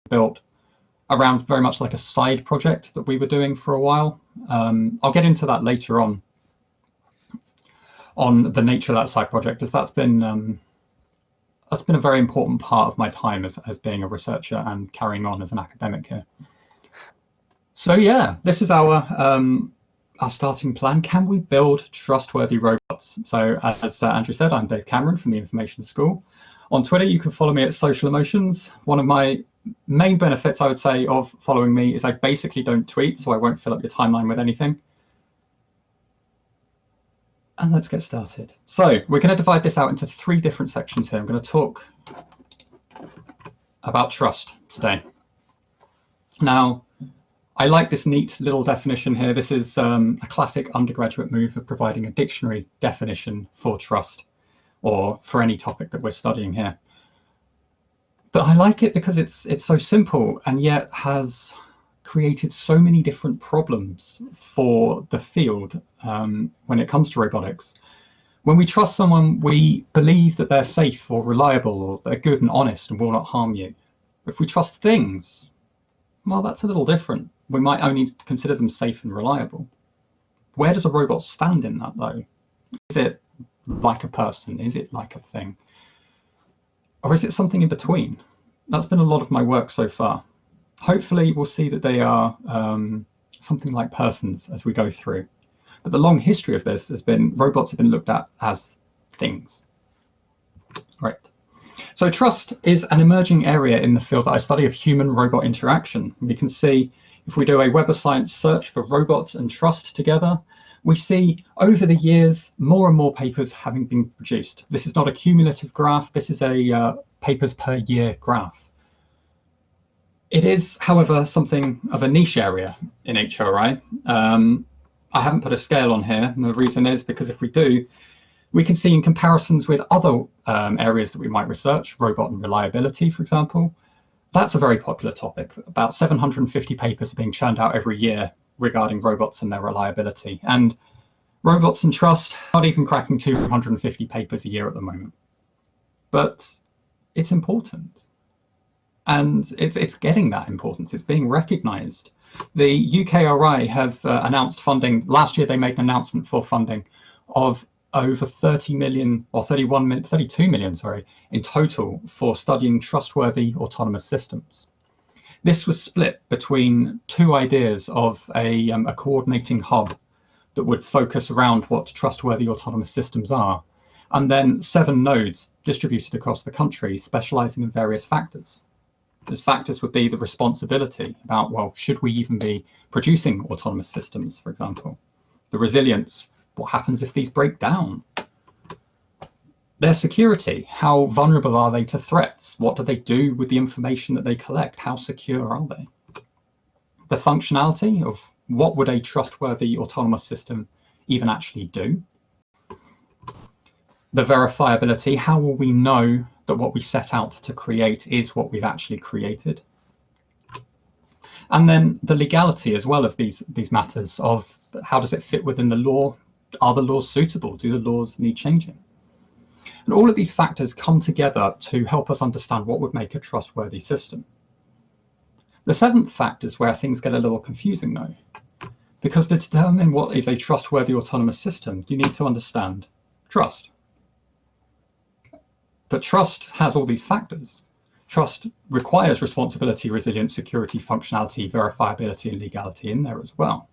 built around very much like a side project that we were doing for a while. I'll get into that later on the nature of that side project, as that's been a very important part of my time as being a researcher and carrying on as an academic here. So yeah, this is our starting plan. Can we build trustworthy robots? So as Andrew said, I'm Dave Cameron from the Information School. On Twitter, you can follow me at Social Emotions. One of my main benefits, I would say, of following me is I basically don't tweet, so I won't fill up your timeline with anything. And let's get started. So we're going to divide this out into 3 different sections here. I'm going to talk about trust today. Now, I like this neat little definition here. This is a classic undergraduate move of providing a dictionary definition for trust, or for any topic that we're studying here. But I like it because it's so simple and yet has created so many different problems for the field when it comes to robotics. When we trust someone, we believe that they're safe or reliable, or they're good and honest and will not harm you. If we trust things, well, that's a little different. We might only consider them safe and reliable. Where does a robot stand in that, though? Is it like a person? Is it like a thing? Or is it something in between? That's been a lot of my work so far. Hopefully we'll see that they are something like persons as we go through. But the long history of this has been robots have been looked at as things. Right. So trust is an emerging area in the field that I study of human-robot interaction. We can see if we do a Web of Science search for robots and trust together, we see over the years more and more papers having been produced. This is not a cumulative graph, this is a papers per year graph. It is, however, something of a niche area in HRI. I haven't put a scale on here, and the reason is because if we do, we can see in comparisons with other areas that we might research, robot and reliability, for example. That's a very popular topic. About 750 papers are being churned out every year regarding robots and their reliability. And robots and trust not even cracking 250 papers a year at the moment. But it's important. And it's getting that importance. It's being recognized. The UKRI have announced funding. Last year, they made an announcement for funding of over 30 million or 32 million, sorry, in total for studying trustworthy autonomous systems. This was split between 2 ideas of a coordinating hub that would focus around what trustworthy autonomous systems are, and then 7 nodes distributed across the country specializing in various factors. Those factors would be the responsibility about, well, should we even be producing autonomous systems, for example? The resilience, what happens if these break down? Their security, how vulnerable are they to threats? What do they do with the information that they collect? How secure are they? The functionality of what would a trustworthy autonomous system even actually do? The verifiability, how will we know that what we set out to create is what we've actually created? And then the legality as well of these matters of how does it fit within the law? Are the laws suitable? Do the laws need changing? And all of these factors come together to help us understand what would make a trustworthy system. The 7th factor is where things get a little confusing though, because to determine what is a trustworthy autonomous system, you need to understand trust. But trust has all these factors. Trust requires responsibility, resilience, security, functionality, verifiability, and legality in there as well.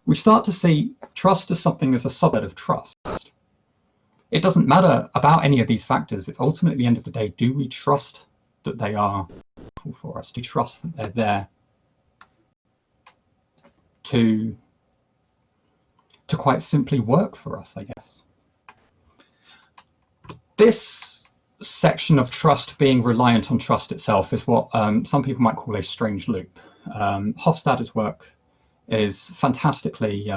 We start to see trust as something as a subset of trust. It doesn't matter about any of these factors. It's ultimately, at the end of the day, do we trust that they are helpful for us? Do we trust that they're there to quite simply work for us, I guess? This section of trust being reliant on trust itself is what some people might call a strange loop. Hofstadter's work is fantastically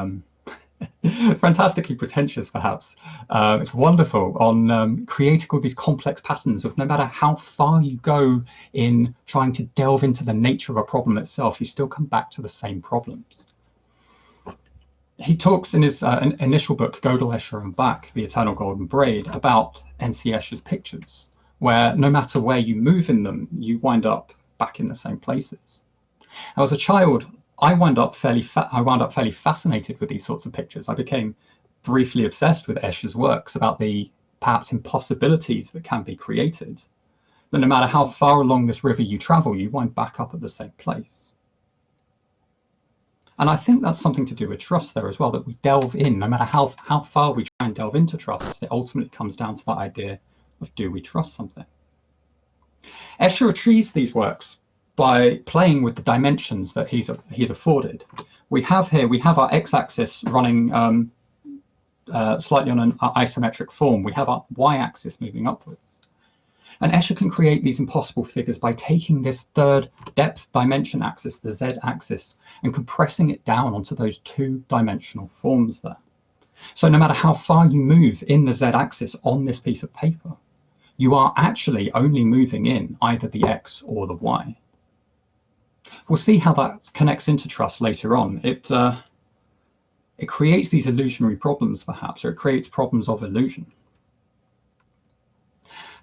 fantastically pretentious, perhaps. It's wonderful on creating all these complex patterns of no matter how far you go in trying to delve into the nature of a problem itself, you still come back to the same problems. He talks in his initial book, Gödel, Escher and Bach, The Eternal Golden Braid, about M.C. Escher's pictures, where no matter where you move in them, you wind up back in the same places. Now, as a child, I wound up fairly fascinated with these sorts of pictures. I became briefly obsessed with Escher's works about the perhaps impossibilities that can be created. That no matter how far along this river you travel, you wind back up at the same place. And I think that's something to do with trust there as well, that we delve in, no matter how far we try and delve into trust, it ultimately comes down to that idea of, do we trust something? Escher achieves these works by playing with the dimensions that he's afforded. We have our x-axis running slightly on an isometric form. We have our y-axis moving upwards. And Escher can create these impossible figures by taking this third depth dimension axis, the z-axis, and compressing it down onto those two-dimensional forms there. So no matter how far you move in the z-axis on this piece of paper, you are actually only moving in either the x or the y. We'll see how that connects into trust later on. It creates these illusionary problems, perhaps, or it creates problems of illusion.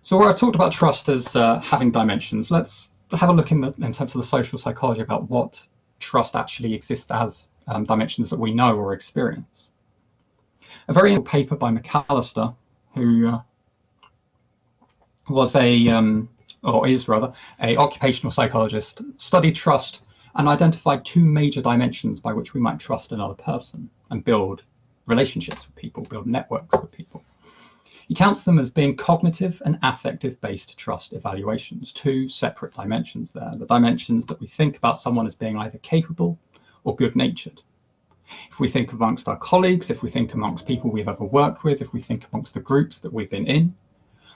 So where I've talked about trust as having dimensions, let's have a look in terms of the social psychology about what trust actually exists as dimensions that we know or experience. A very interesting paper by McAllister, who was is a occupational psychologist, studied trust and identified two major dimensions by which we might trust another person and build relationships with people, build networks with people. He counts them as being cognitive and affective-based trust evaluations, two separate dimensions there, the dimensions that we think about someone as being either capable or good-natured. If we think amongst our colleagues, if we think amongst people we've ever worked with, if we think amongst the groups that we've been in,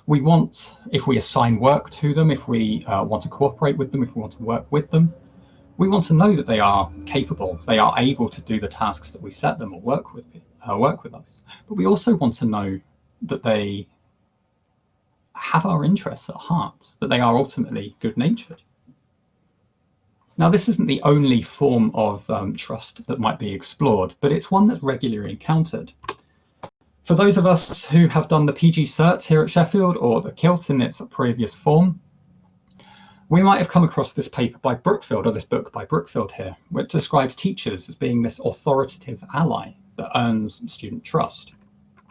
we want, if we assign work to them, if we want to cooperate with them, if we want to work with them, we want to know that they are capable, they are able to do the tasks that we set them or work with us. But we also want to know that they have our interests at heart, that they are ultimately good-natured. Now, this isn't the only form of trust that might be explored, but it's one that's regularly encountered. For those of us who have done the PG Cert here at Sheffield, or the KILT in its previous form, we might have come across this paper by Brookfield, or this book by Brookfield here, which describes teachers as being this authoritative ally that earns student trust.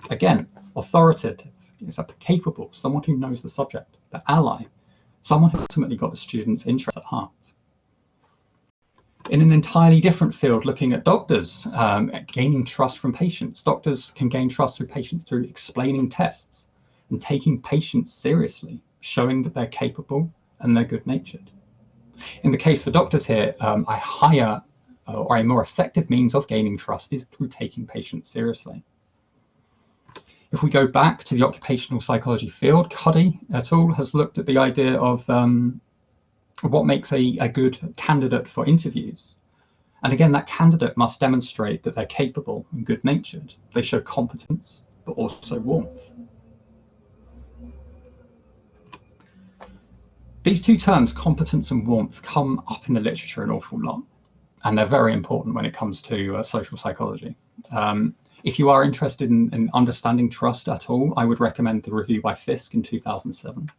Again, authoritative is capable, someone who knows the subject, but ally, someone who ultimately got the student's interest at heart. In an entirely different field, looking at doctors, gaining trust from patients. Doctors can gain trust through patients through explaining tests and taking patients seriously, showing that they're capable and they're good-natured. In the case for doctors here, a higher or a more effective means of gaining trust is through taking patients seriously. If we go back to the occupational psychology field, Cuddy et al. Has looked at the idea of what makes a good candidate for interviews. And again, that candidate must demonstrate that they're capable and good-natured. They show competence, but also warmth. These two terms, competence and warmth, come up in the literature an awful lot, and they're very important when it comes to social psychology. If you are interested in understanding trust at all, I would recommend the review by Fisk in 2007.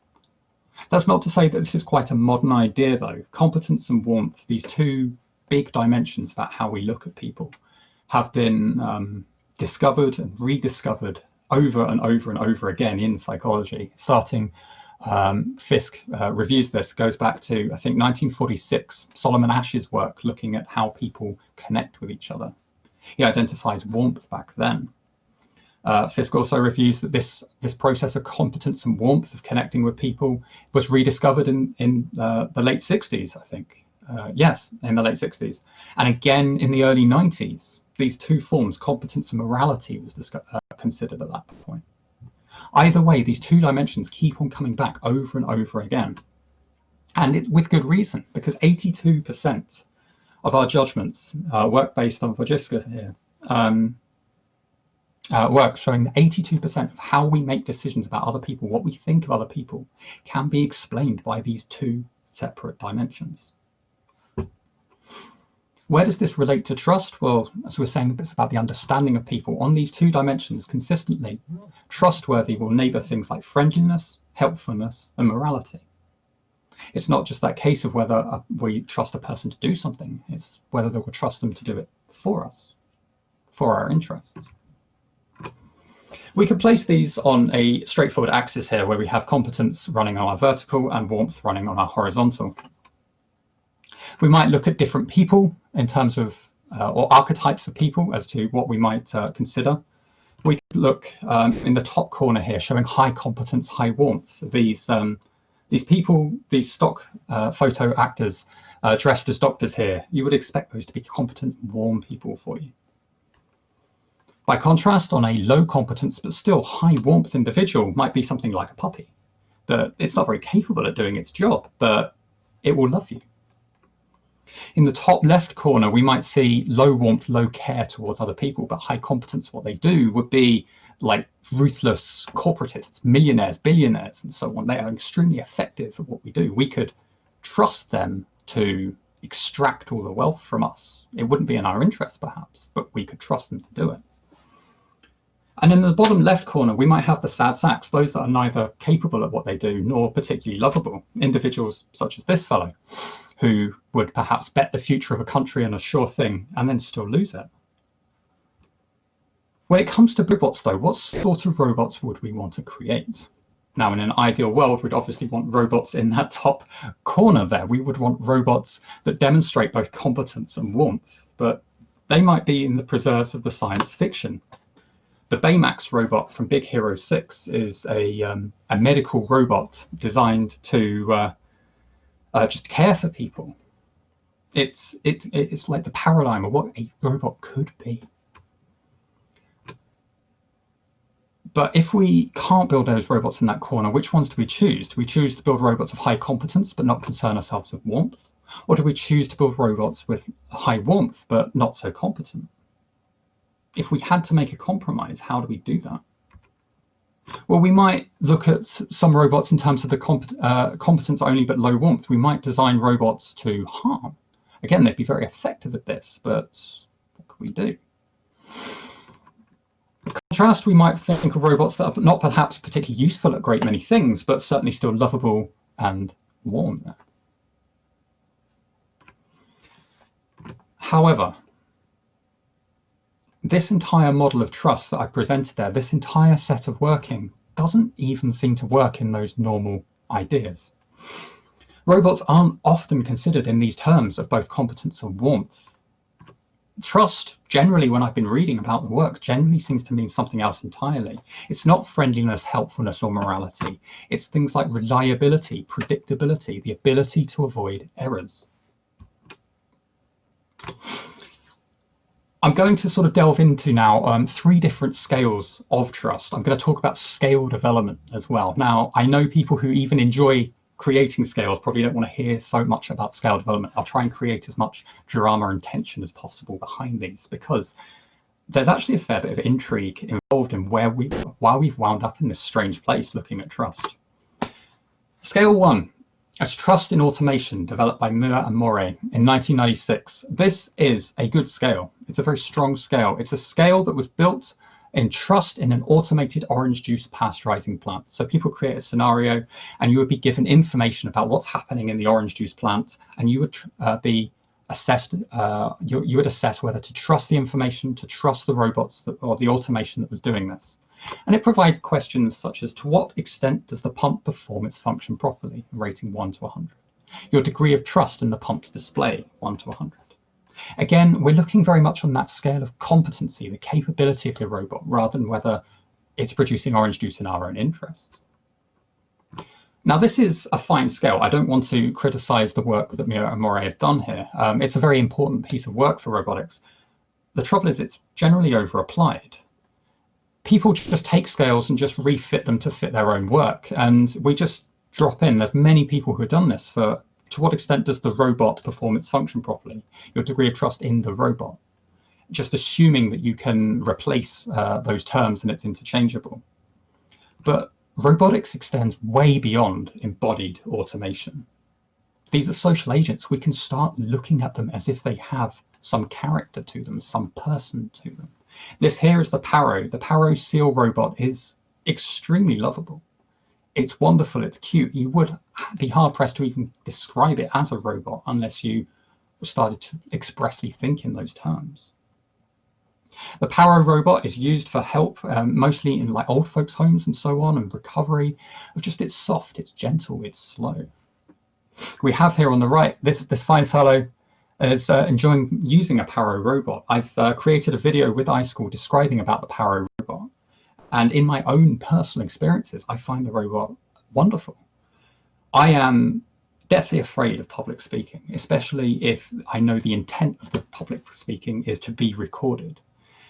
That's not to say that this is quite a modern idea, though. Competence and warmth, these two big dimensions about how we look at people, have been discovered and rediscovered over and over and over again in psychology. Starting, Fisk reviews this, goes back to, I think, 1946, Solomon Ash's work looking at how people connect with each other. He identifies warmth back then. Fisk also reviews that this process of competence and warmth of connecting with people was rediscovered in the late 60s, I think. Yes, in the late 60s. And again, in the early 90s, these two forms, competence and morality, was considered at that point. Either way, these two dimensions keep on coming back over and over again. And it's with good reason, because 82% of our judgments, work based on Vojiska here, work showing that 82% of how we make decisions about other people, what we think of other people, can be explained by these two separate dimensions. Where does this relate to trust? Well, as we're saying, it's about the understanding of people. On these two dimensions, consistently, trustworthy will neighbour things like friendliness, helpfulness, and morality. It's not just that case of whether we trust a person to do something, it's whether they will trust them to do it for us, for our interests. We could place these on a straightforward axis here where we have competence running on our vertical and warmth running on our horizontal. We might look at different people in terms of, or archetypes of people as to what we might consider. We could look in the top corner here showing high competence, high warmth. These people, these stock photo actors dressed as doctors here, you would expect those to be competent, warm people for you. By contrast, on a low competence but still high warmth individual might be something like a puppy, that it's not very capable at doing its job, but it will love you. In the top left corner, we might see low warmth, low care towards other people, but high competence. What they do would be like ruthless corporatists, millionaires, billionaires, and so on. They are extremely effective at what we do. We could trust them to extract all the wealth from us. It wouldn't be in our interest, perhaps, but we could trust them to do it. And in the bottom left corner, we might have the sad sacks, those that are neither capable at what they do nor particularly lovable. Individuals such as this fellow, who would perhaps bet the future of a country on a sure thing and then still lose it. When it comes to robots, though, what sort of robots would we want to create? Now, in an ideal world, we'd obviously want robots in that top corner there. We would want robots that demonstrate both competence and warmth, but they might be in the preserves of the science fiction. The Baymax robot from Big Hero 6 is a medical robot designed to just care for people. It's like the paradigm of what a robot could be. But if we can't build those robots in that corner, which ones do we choose? Do we choose to build robots of high competence but not concern ourselves with warmth? Or do we choose to build robots with high warmth but not so competent? If we had to make a compromise, how do we do that? Well, we might look at some robots in terms of the competence only but low warmth. We might design robots to harm. Again, they'd be very effective at this, but what can we do? In contrast, we might think of robots that are not perhaps particularly useful at a great many things, but certainly still lovable and warm. However, this entire model of trust that I presented there, this entire set of working, doesn't even seem to work in those normal ideas. Robots aren't often considered in these terms of both competence and warmth. Trust, generally, when I've been reading about the work, generally seems to mean something else entirely. It's not friendliness, helpfulness, or morality. It's things like reliability, predictability, the ability to avoid errors. I'm going to sort of delve into now 3 different scales of trust. I'm going to talk about scale development as well. Now, I know people who even enjoy creating scales probably don't want to hear so much about scale development. I'll try and create as much drama and tension as possible behind these, because there's actually a fair bit of intrigue involved in why we've wound up in this strange place looking at trust. Scale 1. As trust in automation, developed by Muir and Moray in 1996. This is a good scale. It's a very strong scale. It's a scale that was built in trust in an automated orange juice pasteurizing plant. So people create a scenario and you would be given information about what's happening in the orange juice plant, and you would be assessed, you would assess whether to trust the information, to trust the robots or the automation that was doing this. And it provides questions such as, to what extent does the pump perform its function properly, rating 1 to 100. Your degree of trust in the pump's display, 1 to 100. Again, we're looking very much on that scale of competency, the capability of the robot, rather than whether it's producing orange juice in our own interest. Now, this is a fine scale. I don't want to criticize the work that Muir and Moray have done here. It's a very important piece of work for robotics. The trouble is it's generally over-applied. People just take scales and just refit them to fit their own work, and we just drop in. There's many people who have done this. For to what extent does the robot perform its function properly? Your degree of trust in the robot, just assuming that you can replace those terms and it's interchangeable. But robotics extends way beyond embodied automation. These are social agents. We can start looking at them as if they have some character to them, some person to them. This here is the Paro. The Paro seal robot is extremely lovable. It's wonderful, it's cute. You would be hard pressed to even describe it as a robot unless you started to expressly think in those terms. The Paro robot is used for help, mostly in like old folks' homes and so on, and recovery of just it's soft, it's gentle, it's slow. We have here on the right, this fine fellow is enjoying using a Paro robot. I've created a video with iSchool describing about the Paro robot. And in my own personal experiences, I find the robot wonderful. I am deathly afraid of public speaking, especially if I know the intent of the public speaking is to be recorded.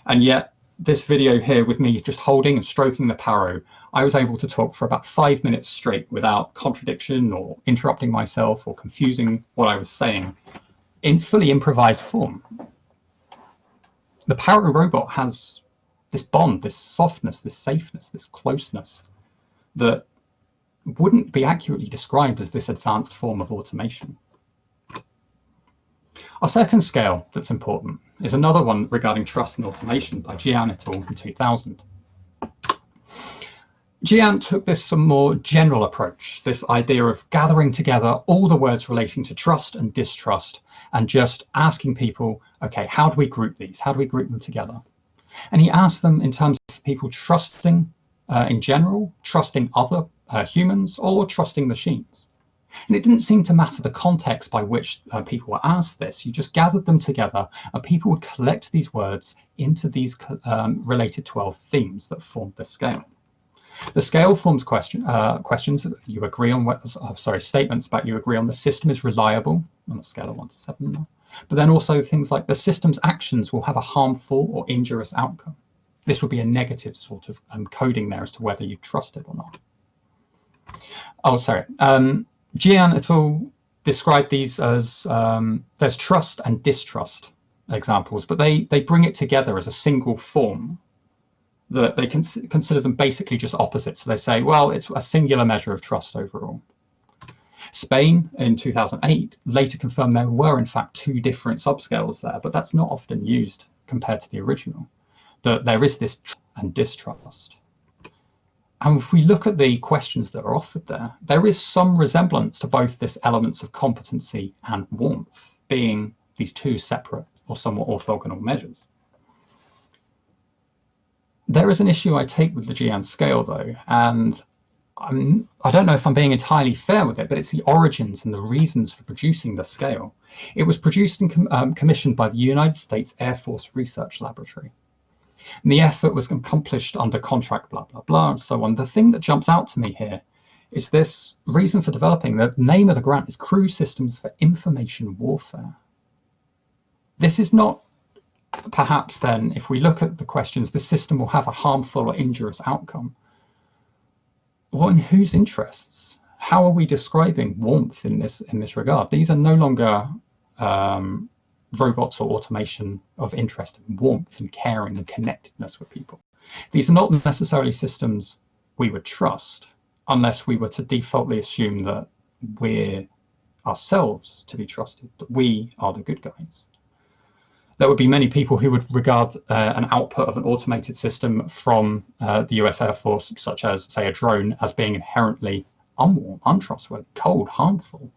And yet this video here with me just holding and stroking the Paro, I was able to talk for about 5 minutes straight without contradiction or interrupting myself or confusing what I was saying in fully improvised form. The Paro robot has this bond, this softness, this safeness, this closeness that wouldn't be accurately described as this advanced form of automation. Our second scale that's important is another one regarding trust and automation by Jian et al. In 2000. Jian took this some more general approach, this idea of gathering together all the words relating to trust and distrust and just asking people, okay, how do we group these? How do we group them together? And he asked them in terms of people trusting in general, trusting other humans, or trusting machines. And it didn't seem to matter the context by which people were asked this. You just gathered them together and people would collect these words into these related 12 themes that formed the scale. The scale forms questions you agree on, statements about you agree on the system is reliable on a scale of 1 to 7. But then also things like the system's actions will have a harmful or injurious outcome. This would be a negative sort of coding there as to whether you trust it or not. Oh, sorry. Jian et al. Described these as there's trust and distrust examples, but they bring it together as a single form. That they consider them basically just opposites. So they say, well, it's a singular measure of trust overall. Spain in 2008 later confirmed there were in fact 2 different subscales there, but that's not often used compared to the original. That there is this trust and distrust. And if we look at the questions that are offered there, there is some resemblance to both this elements of competency and warmth being these 2 separate or somewhat orthogonal measures. There is an issue I take with the Jian scale though, and I don't know if I'm being entirely fair with it, but it's the origins and the reasons for producing the scale. It was produced and commissioned by the United States Air Force Research Laboratory. And the effort was accomplished under contract, blah, blah, blah, and so on. The thing that jumps out to me here is this reason for developing. The name of the grant is Crew Systems for Information Warfare. This is not perhaps then, if we look at the questions, the system will have a harmful or injurious outcome. Well, in whose interests? How are we describing warmth in this regard? These are no longer robots or automation of interest in warmth and caring and connectedness with people. These are not necessarily systems we would trust unless we were to defaultly assume that we're ourselves to be trusted, that we are the good guys. There would be many people who would regard an output of an automated system from the US Air Force, such as, say, a drone, as being inherently unwarm, untrustworthy, cold, harmful.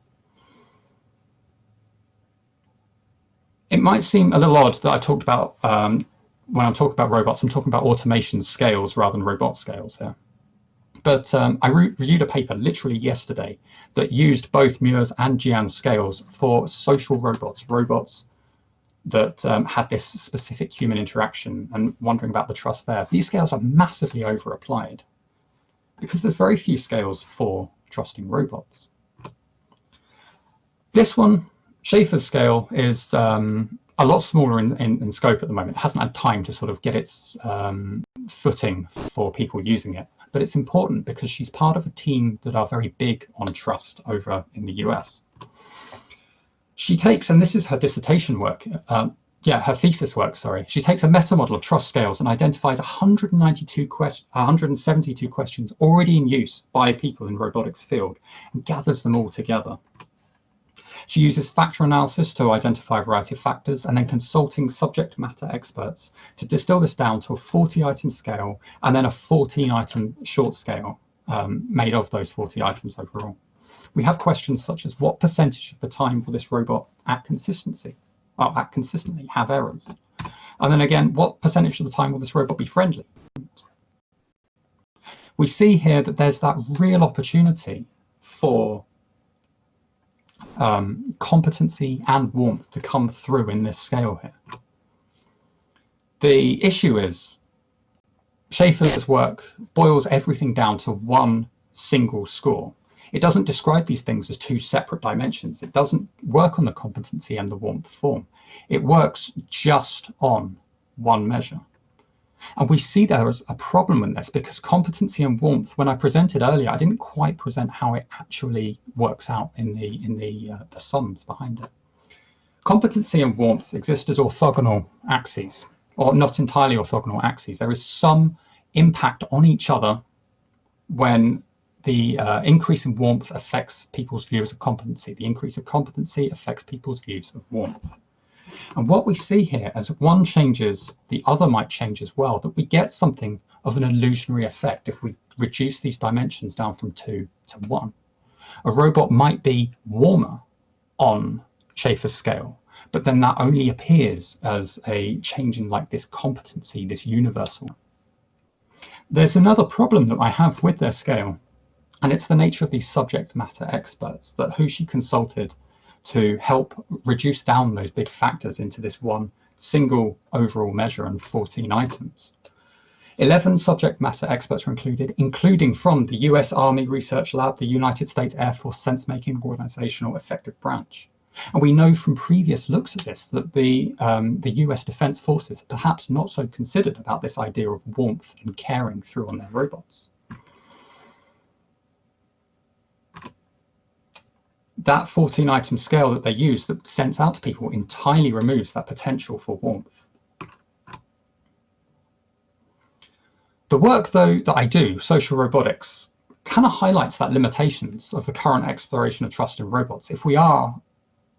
It might seem a little odd that I talked about, when I'm talking about robots, I'm talking about automation scales rather than robot scales here. But I reviewed a paper literally yesterday that used both Muir's and Jian's scales for social robots, robots that had this specific human interaction, and wondering about the trust there. These scales are massively over-applied because there's very few scales for trusting robots. This one, Schaefer's scale, is a lot smaller in scope at the moment. It hasn't had time to sort of get its footing for people using it, but it's important because she's part of a team that are very big on trust over in the US. She takes, and this is her dissertation work, her thesis work, sorry. She takes a meta model of trust scales and identifies 172 172 questions already in use by people in the robotics field and gathers them all together. She uses factor analysis to identify a variety of factors and then consulting subject matter experts to distill this down to a 40-item scale and then a 14-item short scale made of those 40 items overall. We have questions such as what percentage of the time will this robot act consistently have errors? And then again, what percentage of the time will this robot be friendly? We see here that there's that real opportunity for competency and warmth to come through in this scale here. The issue is Schaefer's work boils everything down to one single score. It doesn't describe these things as two separate dimensions. It doesn't work on the competency and the warmth form. It works just on one measure. And we see there as a problem in this because competency and warmth, when I presented earlier, I didn't quite present how it actually works out in the sums behind it. Competency and warmth exist as orthogonal axes, or not entirely orthogonal axes. There is some impact on each other when the increase in warmth affects people's views of competency. The increase of competency affects people's views of warmth. And what we see here, as one changes, the other might change as well, that we get something of an illusionary effect if we reduce these dimensions down from 2 to 1. A robot might be warmer on Schaefer's scale, but then that only appears as a change in like this competency, this universal. There's another problem that I have with their scale, and it's the nature of these subject matter experts that who she consulted to help reduce down those big factors into this one single overall measure and 14 items. 11 subject matter experts are included, including from the US Army Research Lab, the United States Air Force Sense-Making Organizational Effective Branch. And we know from previous looks at this that the US Defense Forces are perhaps not so considered about this idea of warmth and caring through on their robots. That 14 item scale that they use that sends out to people entirely removes that potential for warmth. The work though that I do, social robotics, kind of highlights that limitations of the current exploration of trust in robots. If we are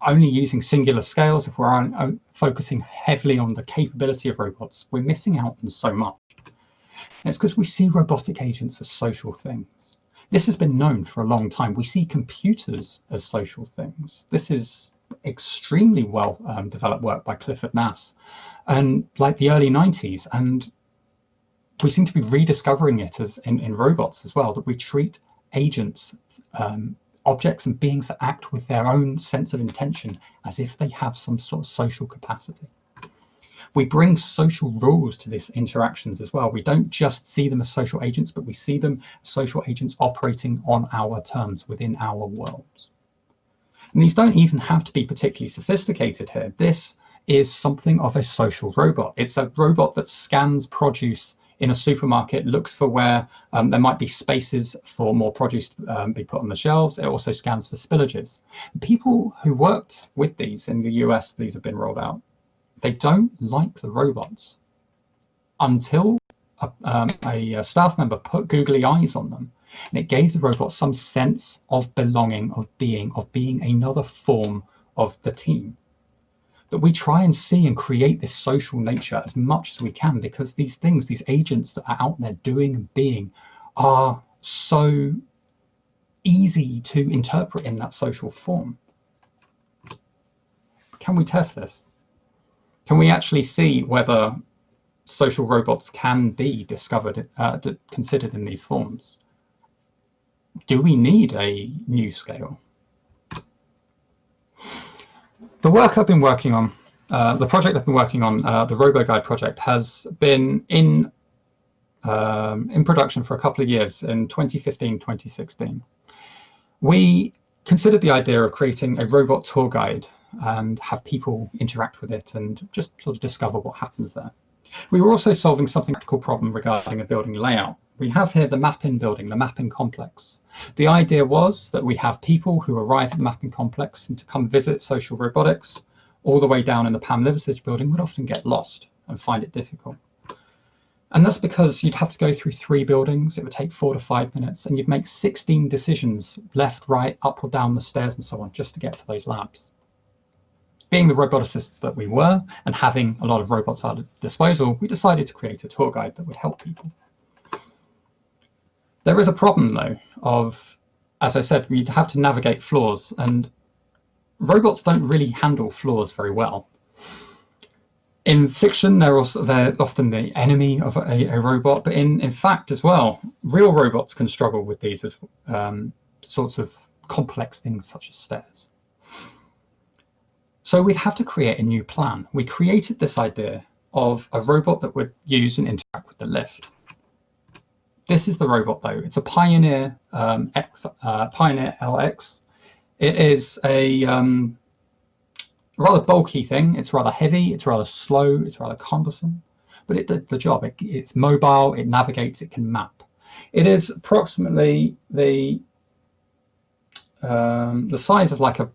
only using singular scales, if we're focusing heavily on the capability of robots, we're missing out on so much. And it's because we see robotic agents as social things. This has been known for a long time. We see computers as social things. This is extremely well developed work by Clifford Nass and like the early 90s. And we seem to be rediscovering it as in robots as well, that we treat agents, objects and beings that act with their own sense of intention as if they have some sort of social capacity. We bring social rules to these interactions as well. We don't just see them as social agents, but we see them as social agents operating on our terms within our worlds. And these don't even have to be particularly sophisticated here. This is something of a social robot. It's a robot that scans produce in a supermarket, looks for where there might be spaces for more produce to be put on the shelves. It also scans for spillages. People who worked with these in the US, these have been rolled out, they don't like the robots until a staff member put googly eyes on them, and it gave the robot some sense of belonging, of being another form of the team. That we try and see and create this social nature as much as we can, because these things, these agents that are out there doing and being, are so easy to interpret in that social form. Can we test this? Can we actually see whether social robots can be discovered, considered in these forms? Do we need a new scale? The work I've been working on, the project I've been working on, the RoboGuide project, has been in production for a couple of years in 2015, 2016. We considered the idea of creating a robot tour guide and have people interact with it and just sort of discover what happens there. We were also solving something practical problem regarding a building layout. We have here the mapping building, the mapping complex. The idea was that we have people who arrive at the mapping complex and to come visit social robotics all the way down in the Pam Liversidge building would often get lost and find it difficult. And that's because you'd have to go through 3 buildings, it would take 4 to 5 minutes, and you'd make 16 decisions, left, right, up or down the stairs and so on, just to get to those labs. Being the roboticists that we were, and having a lot of robots at our disposal, we decided to create a tour guide that would help people. There is a problem though of, as I said, we'd have to navigate flaws, and robots don't really handle flaws very well. In fiction, they're often the enemy of a robot, but in fact as well, real robots can struggle with these as sorts of complex things such as stairs. So we'd have to create a new plan. We created this idea of a robot that would use and interact with the lift. This is the robot though. It's a Pioneer Pioneer LX. It is a rather bulky thing. It's rather heavy, it's rather slow, it's rather cumbersome, but it did the job. It's mobile, it navigates, it can map. It is approximately the size of like a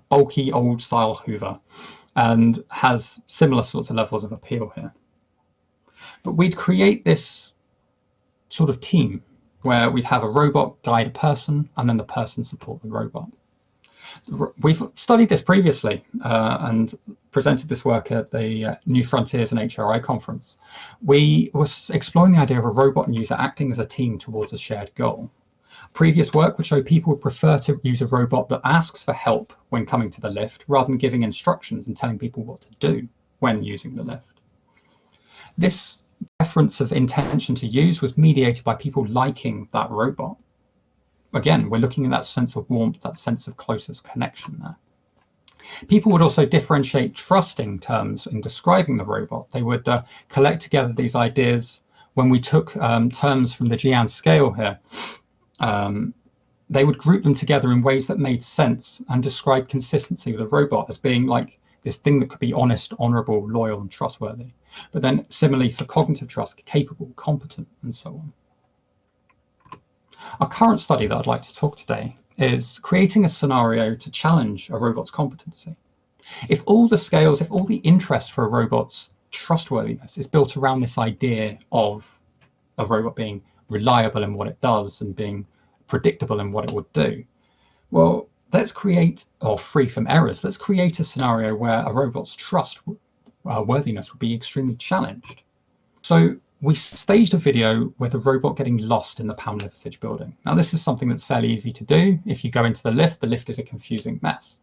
bulky old style Hoover, and has similar sorts of levels of appeal here. But we'd create this sort of team where we'd have a robot guide a person, and then the person support the robot. We've studied this previously and presented this work at the New Frontiers and HRI conference. We were exploring the idea of a robot and user acting as a team towards a shared goal. Previous work would show people would prefer to use a robot that asks for help when coming to the lift, rather than giving instructions and telling people what to do when using the lift. This preference of intention to use was mediated by people liking that robot. Again, we're looking at that sense of warmth, that sense of closest connection there. People would also differentiate trusting terms in describing the robot. They would collect together these ideas. When we took terms from the Gian scale here, they would group them together in ways that made sense and describe consistency with a robot as being like this thing that could be honest, honorable, loyal, and trustworthy. But then similarly for cognitive trust, capable, competent, and so on. Our current study that I'd like to talk today is creating a scenario to challenge a robot's competency. If all the scales, if all the interest for a robot's trustworthiness is built around this idea of a robot being reliable in what it does and being predictable in what it would do, well, let's create, or free from errors, let's create a scenario where a robot's trustworthiness would be extremely challenged. So we staged a video with a robot getting lost in the Pam Liversidge building. Now, this is something that's fairly easy to do. If you go into the lift is a confusing mess.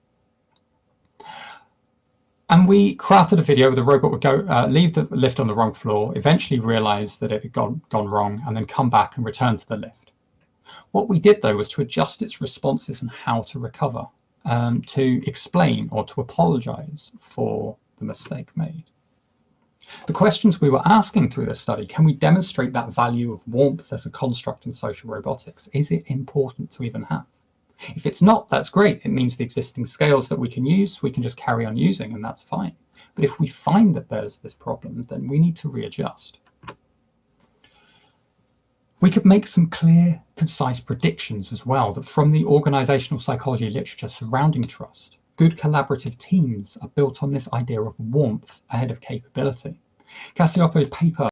And we crafted a video where the robot would go leave the lift on the wrong floor, eventually realize that it had gone wrong, and then come back and return to the lift. What we did, though, was to adjust its responses on how to recover, to explain or to apologize for the mistake made. The questions we were asking through this study: can we demonstrate that value of warmth as a construct in social robotics? Is it important to even have? If it's not, that's great. It means the existing scales that we can use, we can just carry on using, and that's fine. But if we find that there's this problem, then we need to readjust. We could make some clear, concise predictions as well, that from the organizational psychology literature surrounding trust, good collaborative teams are built on this idea of warmth ahead of capability. Cassioppo's paper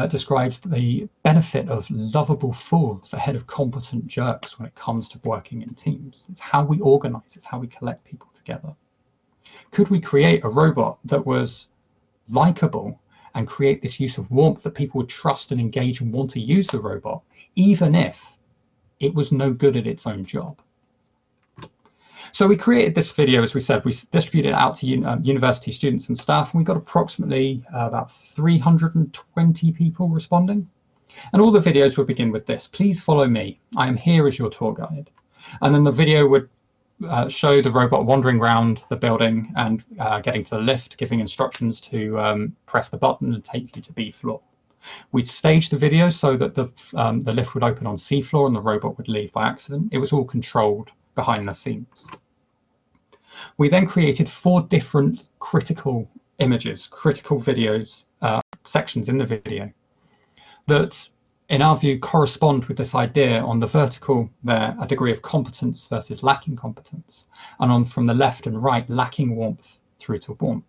describes the benefit of lovable fools ahead of competent jerks when it comes to working in teams. It's how we organize, it's how we collect people together. Could we create a robot that was likable and create this use of warmth that people would trust and engage and want to use the robot, even if it was no good at its own job? So we created this video, as we said, we distributed it out to university students and staff, and we got approximately about 320 people responding. And all the videos would begin with this: please follow me, I am here as your tour guide. And then the video would show the robot wandering around the building and getting to the lift, giving instructions to press the button and take you to B floor. We'd staged the video so that the lift would open on C floor and the robot would leave by accident. It was all controlled behind the scenes. We then created 4 different critical images, critical videos, sections in the video that, in our view, correspond with this idea. On the vertical there, a degree of competence versus lacking competence, and on from the left and right, lacking warmth through to warmth.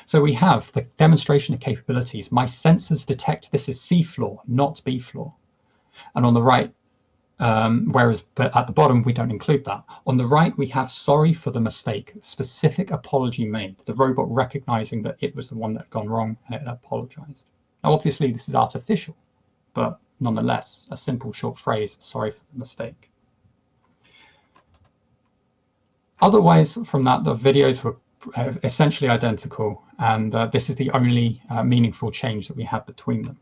So we have the demonstration of capabilities. My sensors detect this is C floor, not B floor. And on the right, but at the bottom, we don't include that. On the right, we have sorry for the mistake, specific apology made, the robot recognizing that it was the one that had gone wrong and it apologized. Now, obviously, this is artificial, but nonetheless, a simple short phrase, sorry for the mistake. Otherwise, from that, the videos were essentially identical, and this is the only meaningful change that we had between them.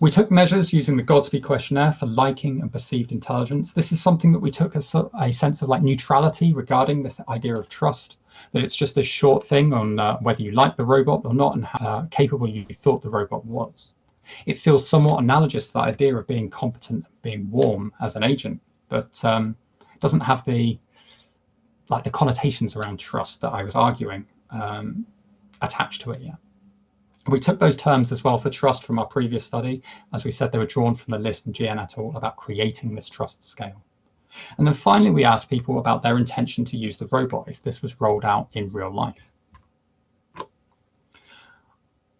We took measures using the Godspeed questionnaire for liking and perceived intelligence. This is something that we took as a sense of like neutrality regarding this idea of trust, that it's just a short thing on whether you like the robot or not and how capable you thought the robot was. It feels somewhat analogous to the idea of being competent and being warm as an agent, but doesn't have the connotations around trust that I was arguing attached to it yet. We took those terms as well for trust from our previous study. As we said, they were drawn from the list and GN et al. About creating this trust scale. And then finally, we asked people about their intention to use the robot if this was rolled out in real life.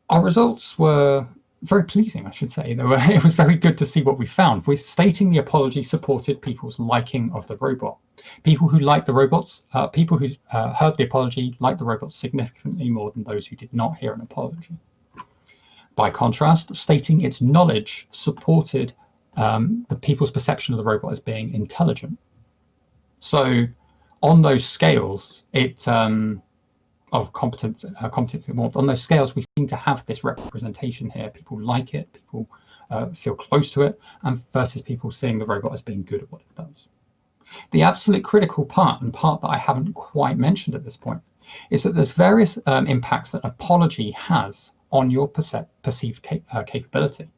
Our results were very pleasing, I should say. It was very good to see what we found. We're stating the apology supported people's liking of the robot. People who liked the robots, people who heard the apology liked the robots significantly more than those who did not hear an apology. By contrast, stating its knowledge supported the people's perception of the robot as being intelligent. So on those scales, of competence and warmth, on those scales, we seem to have this representation here. People like it, people feel close to it, and versus people seeing the robot as being good at what it does. The absolute critical part, and part that I haven't quite mentioned at this point, is that there's various impacts that apology has on your perceived capability.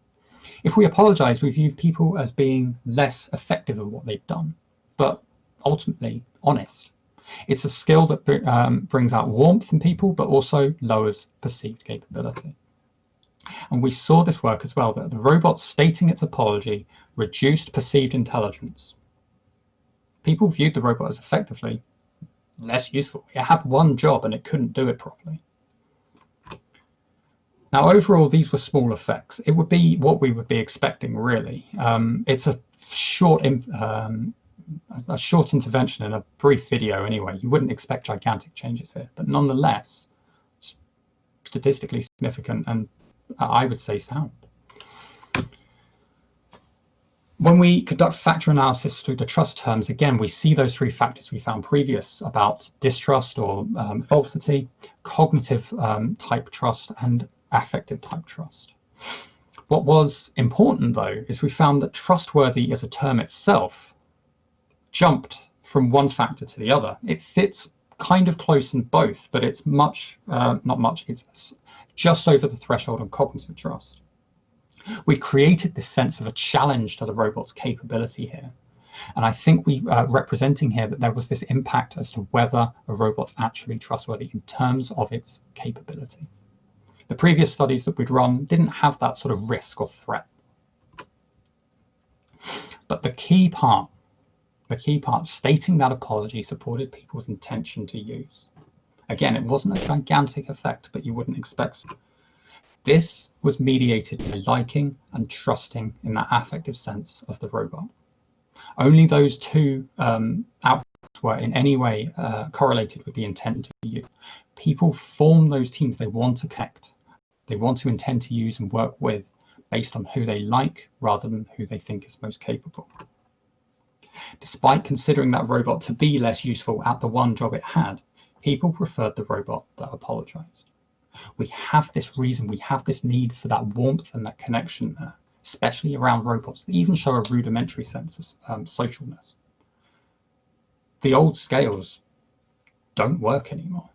If we apologize, we view people as being less effective at what they've done, but ultimately honest. It's a skill that brings out warmth in people, but also lowers perceived capability. And we saw this work as well, that the robot stating its apology reduced perceived intelligence. People viewed the robot as effectively less useful. It had one job and it couldn't do it properly. Now, overall, these were small effects. It would be what we would be expecting, really. It's a short intervention in a brief video anyway. You wouldn't expect gigantic changes here, but nonetheless, statistically significant and I would say sound. When we conduct factor analysis through the trust terms, again, we see those three factors we found previous about distrust or falsity, cognitive type trust, and affective type trust. What was important, though, is we found that trustworthy as a term itself jumped from one factor to the other. It fits kind of close in both, but it's much, not much, it's just over the threshold on cognitive trust. We created this sense of a challenge to the robot's capability here. And I think we are representing here that there was this impact as to whether a robot's actually trustworthy in terms of its capability. The previous studies that we'd run didn't have that sort of risk or threat. But the key part, stating that apology supported people's intention to use. Again, it wasn't a gigantic effect, but you wouldn't expect so. This was mediated by liking and trusting in that affective sense of the robot. Only those two outputs were in any way correlated with the intent to use. People form those teams they want to connect, they want to intend to use and work with based on who they like rather than who they think is most capable. Despite considering that robot to be less useful at the one job it had, people preferred the robot that apologized. We have this reason, we have this need for that warmth and that connection there, especially around robots that even show a rudimentary sense of socialness. The old scales don't work anymore.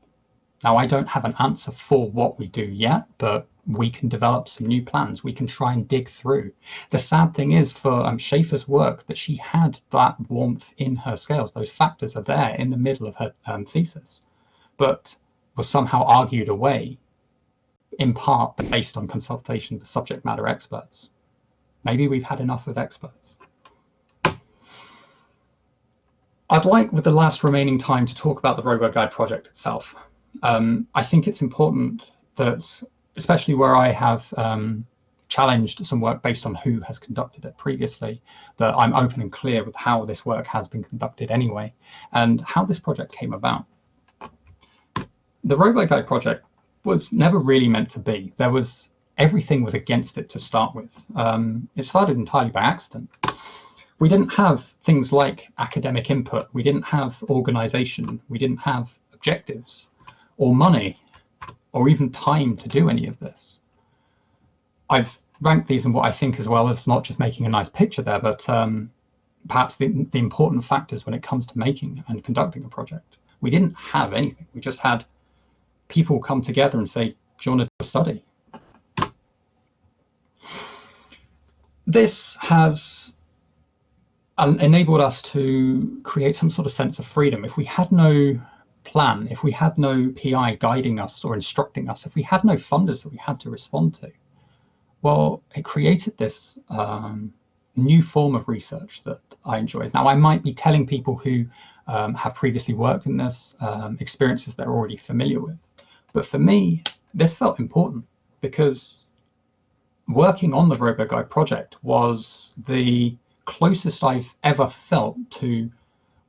Now, I don't have an answer for what we do yet, but we can develop some new plans. We can try and dig through. The sad thing is for Schaefer's work that she had that warmth in her scales. Those factors are there in the middle of her thesis, but was somehow argued away, in part based on consultation with subject matter experts. Maybe we've had enough of experts. I'd like, with the last remaining time, to talk about the RoboGuide project itself. I think it's important that, especially where I have challenged some work based on who has conducted it previously, that I'm open and clear with how this work has been conducted anyway, and how this project came about. The RoboGuide project was never really meant to be. There was everything was against it to start with. It started entirely by accident. We didn't have things like academic input. We didn't have organization. We didn't have objectives or money or even time to do any of this. I've ranked these in what I think as well as not just making a nice picture there, but perhaps the important factors when it comes to making and conducting a project. We didn't have anything. We just had people come together and say, do you want to do a study? This has enabled us to create some sort of sense of freedom. If we had no plan, if we had no PI guiding us or instructing us, if we had no funders that we had to respond to, well, it created this new form of research that I enjoyed. Now, I might be telling people who have previously worked in this, experiences they're already familiar with. But for me, this felt important because working on the RoboGuide project was the closest I've ever felt to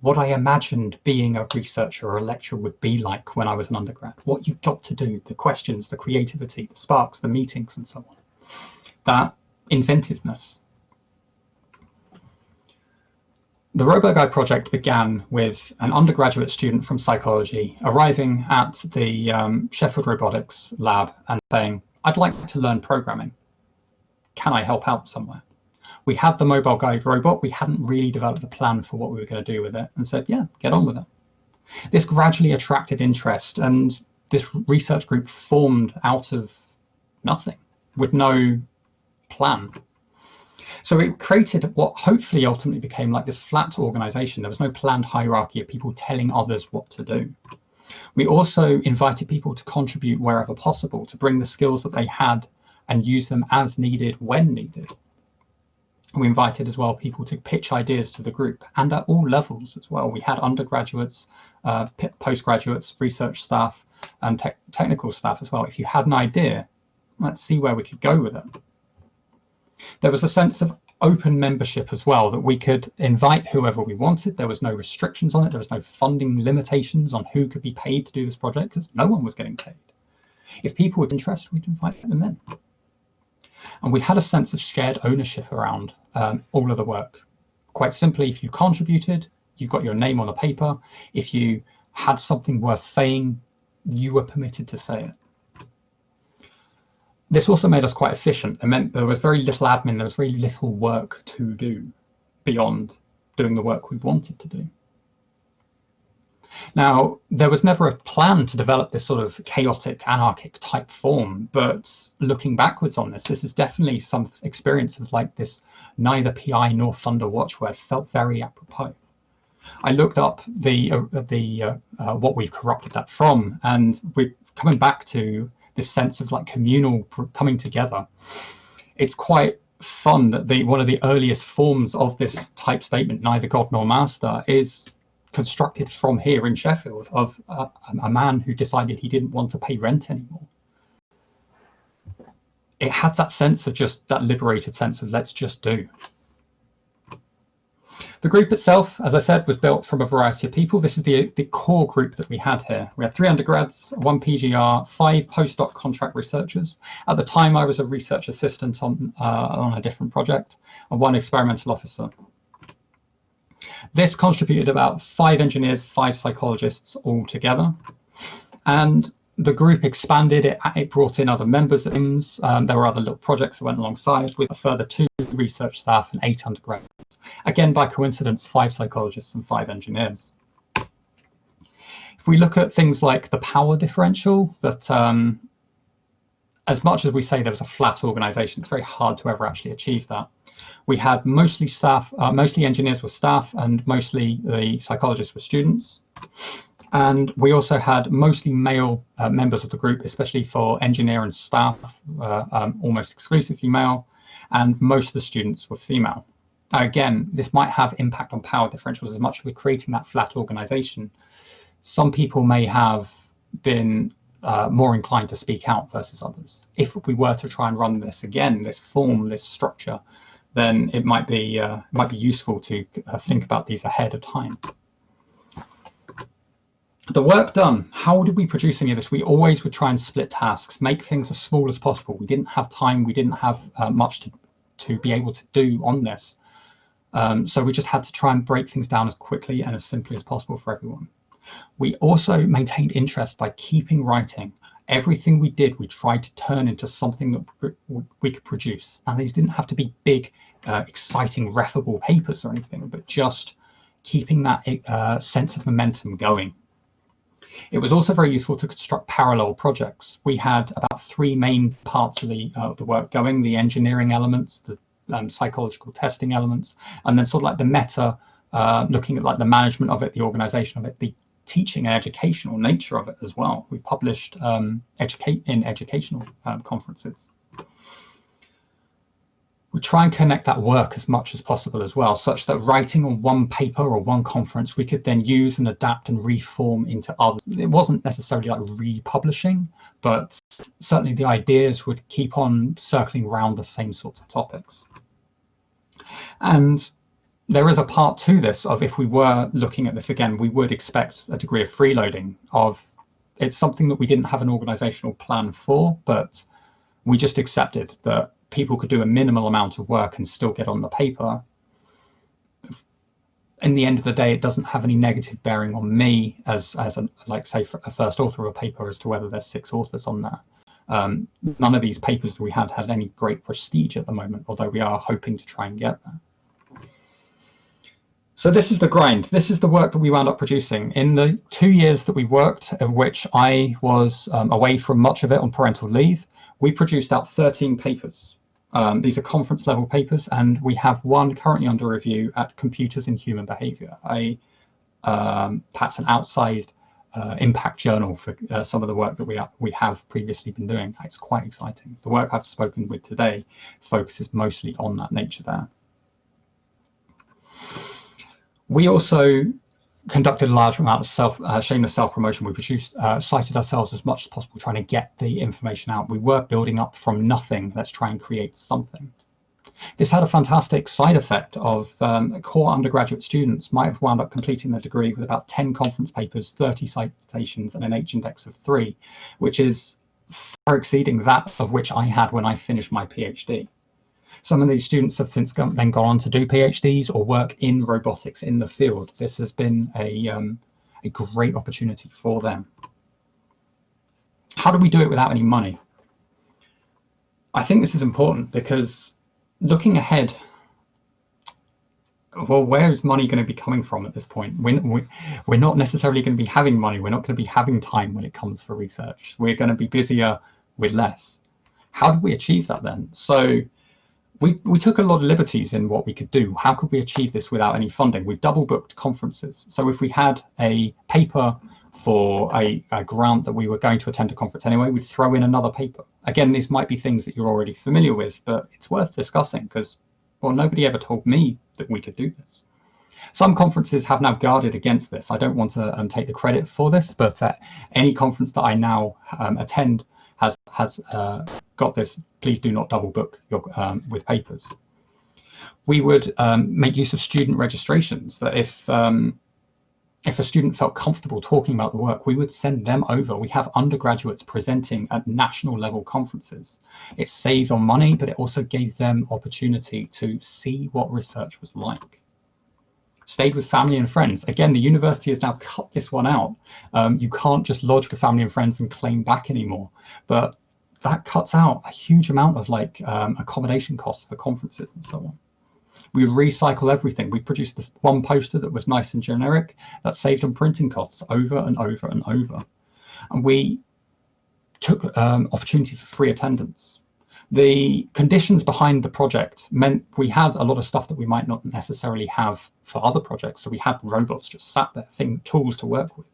what I imagined being a researcher or a lecturer would be like when I was an undergrad. What you got to do, the questions, the creativity, the sparks, the meetings, and so on. That inventiveness. The RoboGuide project began with an undergraduate student from psychology arriving at the Sheffield Robotics lab and saying, I'd like to learn programming. Can I help out somewhere? We had the mobile guide robot. We hadn't really developed a plan for what we were going to do with it and said, yeah, get on with it. This gradually attracted interest, and this research group formed out of nothing with no plan. So it created what hopefully ultimately became like this flat organization. There was no planned hierarchy of people telling others what to do. We also invited people to contribute wherever possible, to bring the skills that they had and use them as needed when needed. We invited as well people to pitch ideas to the group, and at all levels as well. We had undergraduates, postgraduates, research staff, and technical staff as well. If you had an idea, let's see where we could go with it. There was a sense of open membership as well, that we could invite whoever we wanted. There was no restrictions on it. There was no funding limitations on who could be paid to do this project, because no one was getting paid. If people were interested, we'd invite them in. And we had a sense of shared ownership around all of the work. Quite simply, if you contributed, you got your name on a paper. If you had something worth saying, you were permitted to say it. This also made us quite efficient. It meant there was very little admin, there was very little work to do beyond doing the work we wanted to do. Now, there was never a plan to develop this sort of chaotic, anarchic type form, but looking backwards on this, this is definitely some experience of like this neither PI nor funder watchword felt very apropos. I looked up what we've corrupted that from, and we're coming back to this sense of like communal coming together. It's quite fun that one of the earliest forms of this type statement, neither God nor master, is constructed from here in Sheffield, of a man who decided he didn't want to pay rent anymore. It had that sense of just that liberated sense of let's just do. The group itself, as I said, was built from a variety of people. This is the core group that we had here. We had 3 undergrads, 1 PGR, 5 postdoc contract researchers. At the time, I was a research assistant on a different project, and 1 experimental officer. This contributed about 5 engineers, 5 psychologists all together. And the group expanded, it brought in other members of teams. There were other little projects that went alongside with a further 2 research staff and 8 undergraduates. Again, by coincidence, 5 psychologists and 5 engineers. If we look at things like the power differential, that as much as we say there was a flat organization, it's very hard to ever actually achieve that. We had mostly staff, mostly engineers were staff, and mostly the psychologists were students. And we also had mostly male members of the group, especially for engineer and staff, almost exclusively male, and most of the students were female. Again, this might have impact on power differentials as much as we're creating that flat organization. Some people may have been more inclined to speak out versus others. If we were to try and run this again, this form, this structure, then it might be useful to think about these ahead of time. The work done, how did we produce any of this? We always would try and split tasks, make things as small as possible. We didn't have time, we didn't have much to be able to do on this. So we just had to try and break things down as quickly and as simply as possible for everyone. We also maintained interest by keeping writing. Everything we did, we tried to turn into something that we could produce. And these didn't have to be big, exciting, referable papers or anything, but just keeping that sense of momentum going. It was also very useful to construct parallel projects. We had about 3 main parts of the work going: the engineering elements, the psychological testing elements, and then sort of like the meta, looking at like the management of it, the organization of it, the teaching and educational nature of it as well. We published in educational conferences. We try and connect that work as much as possible as well, such that writing on one paper or one conference, we could then use and adapt and reform into others. It wasn't necessarily like republishing, but certainly the ideas would keep on circling around the same sorts of topics. And there is a part to this of, if we were looking at this again, we would expect a degree of freeloading of, it's something that we didn't have an organizational plan for, but we just accepted that people could do a minimal amount of work and still get on the paper. In the end of the day, it doesn't have any negative bearing on me as like say a first author of a paper as to whether there's 6 authors on that. None of these papers that we had any great prestige at the moment, although we are hoping to try and get there. So this is the grind. This is the work that we wound up producing. In the 2 years that we worked, of which I was away from much of it on parental leave, we produced out 13 papers. These are conference level papers, and we have one currently under review at Computers in Human Behavior, perhaps an outsized impact journal for some of the work that we have previously been doing. It's quite exciting. The work I've spoken with today focuses mostly on that nature there. We also conducted a large amount of shameless self-promotion. We produced, cited ourselves as much as possible, trying to get the information out. We were building up from nothing. Let's try and create something. This had a fantastic side effect of core undergraduate students might have wound up completing their degree with about 10 conference papers, 30 citations, and an H-index of 3, which is far exceeding that of which I had when I finished my PhD. Some of these students have since then gone on to do PhDs or work in robotics in the field. This has been a great opportunity for them. How do we do it without any money? I think this is important because looking ahead, well, where is money going to be coming from at this point? We're not necessarily going to be having money. We're not going to be having time when it comes for research. We're going to be busier with less. How do we achieve that then? So we took a lot of liberties in what we could do. How could we achieve this without any funding? We double booked conferences. So if we had a paper for a grant that we were going to attend a conference anyway, we'd throw in another paper. Again, these might be things that you're already familiar with, but it's worth discussing because, well, nobody ever told me that we could do this. Some conferences have now guarded against this. I don't want to take the credit for this, but any conference that I now attend has got this. Please do not double book your, with papers. We would make use of student registrations, that if a student felt comfortable talking about the work, we would send them over. We have undergraduates presenting at national level conferences. It saved on money, but it also gave them opportunity to see what research was like. Stayed with family and friends. Again, the university has now cut this one out. You can't just lodge with family and friends and claim back anymore. But that cuts out a huge amount of like accommodation costs for conferences and so on. We recycle everything. We produced this one poster that was nice and generic that saved on printing costs over and over and over. And we took opportunity for free attendance. The conditions behind the project meant we had a lot of stuff that we might not necessarily have for other projects. So we had robots just sat there, tools to work with.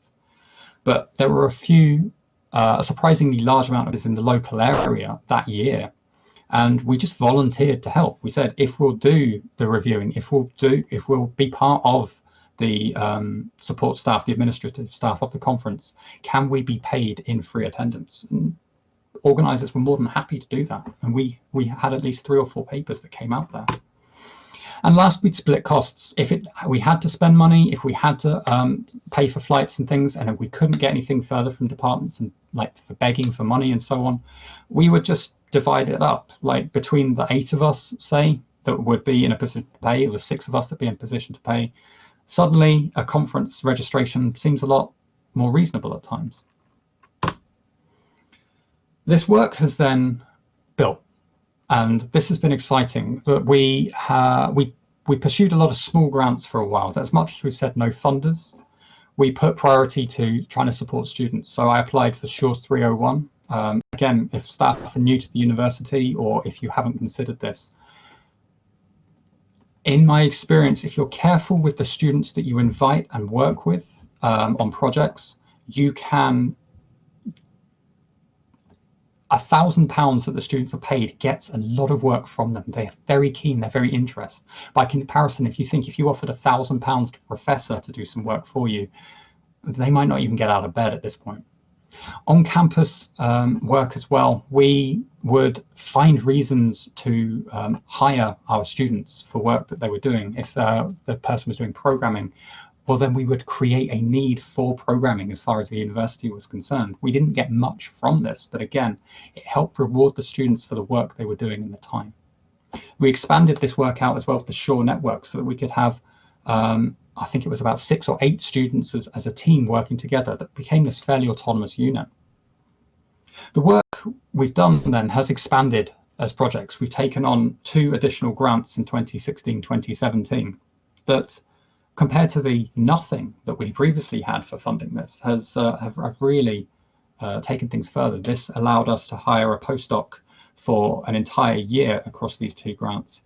But there were a surprisingly large amount of this in the local area that year. And we just volunteered to help. We said, if we'll do the reviewing, if we'll be part of the support staff, the administrative staff of the conference, can we be paid in free attendance? And organisers were more than happy to do that. And we had at least 3 or 4 papers that came out there. And last, we'd split costs. If we had to spend money, if we had to pay for flights and things, and if we couldn't get anything further from departments and like for begging for money and so on, we would just divide it up, like between the 8 of us, say, that would be in a position to pay, or the 6 of us that would be in a position to pay. Suddenly, a conference registration seems a lot more reasonable at times. This work has then built, and this has been exciting. But we pursued a lot of small grants for a while. As much as we've said no funders, we put priority to trying to support students. So I applied for SURE 301. Again, if staff are new to the university, or if you haven't considered this, in my experience, if you're careful with the students that you invite and work with on projects, you can, £1,000 that the students are paid gets a lot of work from them. They're very keen, they're very interested. By comparison, if you offered £1,000 to a professor to do some work for you, they might not even get out of bed at this point. On campus work as well, we would find reasons to hire our students for work that they were doing. If the person was doing programming, well, then we would create a need for programming as far as the university was concerned. We didn't get much from this, but again, it helped reward the students for the work they were doing in the time. We expanded this work out as well to the SURE network so that we could have I think it was about 6 or 8 students as a team working together that became this fairly autonomous unit. The work we've done then has expanded as projects. We've taken on 2 additional grants in 2016, 2017 that, compared to the nothing that we previously had for funding this, have really taken things further. This allowed us to hire a postdoc for an entire year across these 2 grants,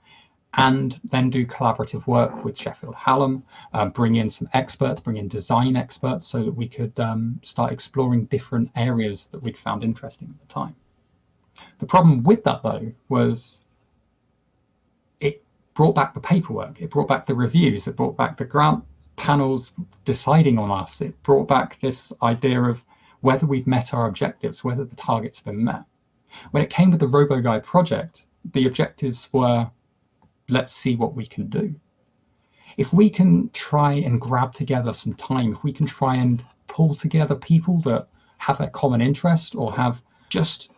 and then do collaborative work with Sheffield Hallam, bring in some experts, bring in design experts, so that we could start exploring different areas that we'd found interesting at the time. The problem with that, though, was it brought back the paperwork, it brought back the reviews, it brought back the grant panels deciding on us, it brought back this idea of whether we've met our objectives, whether the targets have been met. When it came with the RoboGuide project, the objectives were, let's see what we can do. If we can try and grab together some time, if we can try and pull together people that have a common interest, or have just